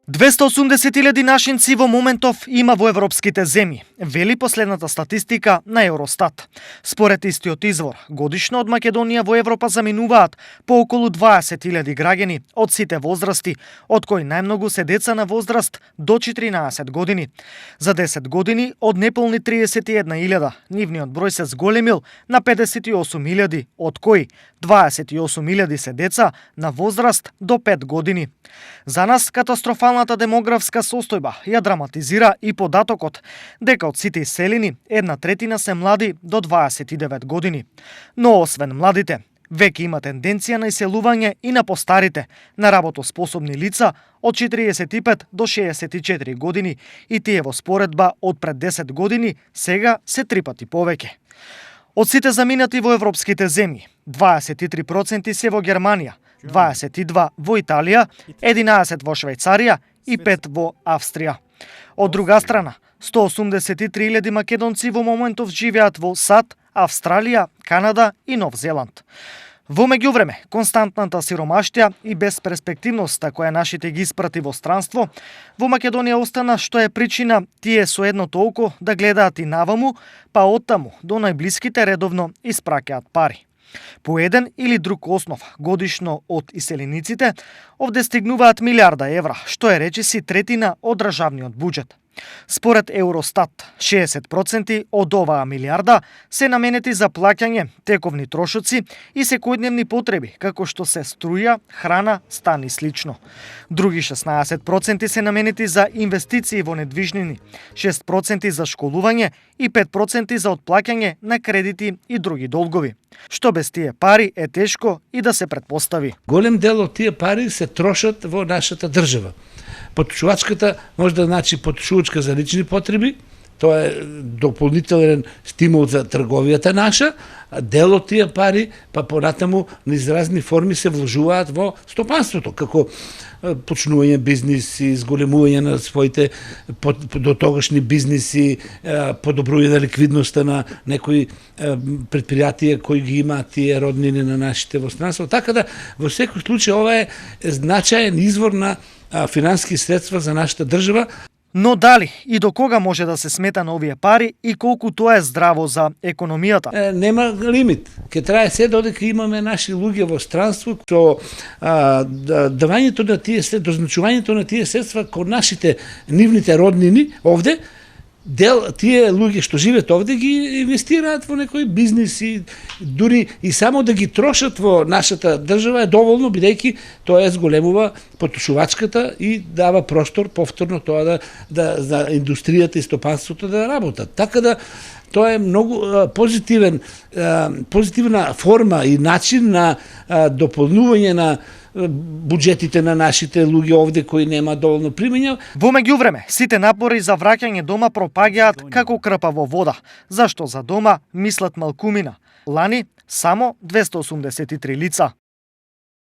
280.000 нашинци во моментов има во европските земји, вели последната статистика на Евростат. Според истиот извор, годишно од Македонија во Европа заминуваат по околу 20.000 граѓани од сите возрасти, од кои најмногу се деца на возраст до 14 години. За 10 години од неполни 31.000, нивниот број се зголемил на 58.000, од кои 28.000 се деца на возраст до 5 години. За нас катастрофалната демографска состојба ја драматизира и податокот дека од сите иселени 1/3 се млади до 29 години. Но освен младите, веќе има тенденција на иселување и на постарите, на работоспособни лица од 45 до 64 години и тие во споредба од пред 10 години сега се 3 пати повеќе. Од сите заминати во европските земји, 23% се во Германија, 22 во Италија, 11 во Швајцарија и 5 во Австрија. Од друга страна, 183.000 македонци во моментов живеат во САД, Австралија, Канада и Нов Зеланд. Во меѓувреме, константната сиромаштија и безперспективноста која нашите ги испрати во странство, во Македонија остана што е причина тие со едното око да гледаат и наваму, па оттаму до најблиските редовно испраќаат пари. По еден или друг основ, годишно од иселениците, овде стигнуваат милиарда евра, што е речиси третина од државниот буџет. Според Евростат, 60% од оваа милиарда се наменети за плаќање тековни трошоци и секојдневни потреби, како што се струја, храна, стан и слично. Други 16% се наменети за инвестиции во недвижнини, 6% за школување и 5% за отплаќање на кредити и други долгови. Што без тие пари е тешко и да се претпостави. Голем дел од тие пари се трошат во нашата држава. Потрошувачката може да значи потрошувачка за лични потреби, тоа е дополнителен стимул за трговијата наша, а дел од тие пари па понатаму низ разни форми се вложуваат во стопанството, како почнување бизниси, зголемување на своите дотогашни бизниси, подобрување на ликвидноста на некои предпријатија кои ги имаат тие роднини на нашите во странство. Така да, во секој случај, ова е значаен извор на финансиски средства за нашата држава. Но дали и до кога може да се смета на овие пари и колку тоа е здраво за економијата? Нема лимит. Ке трае се додека имаме наши луѓе во странство, со давањето на тие средства, дозначувањето на тие средства кон нашите нивните роднини овде, дел тие луѓе што живеат овде ги инвестираат во некои бизниси, дури и само да ги трошат во нашата држава е доволно, бидејќи тоа ја зголемува потрошувачката и дава простор повторно тоа да индустријата и стопанството да работат. Така да тоа е многу позитивна форма и начин на дополнување на буџетите на нашите луѓе овде кои нема доволно примања. Во меѓувреме, сите напори за враќање дома пропаѓаат како крпа во вода, зашто за дома мислат малкумина. Лани само 283 лица.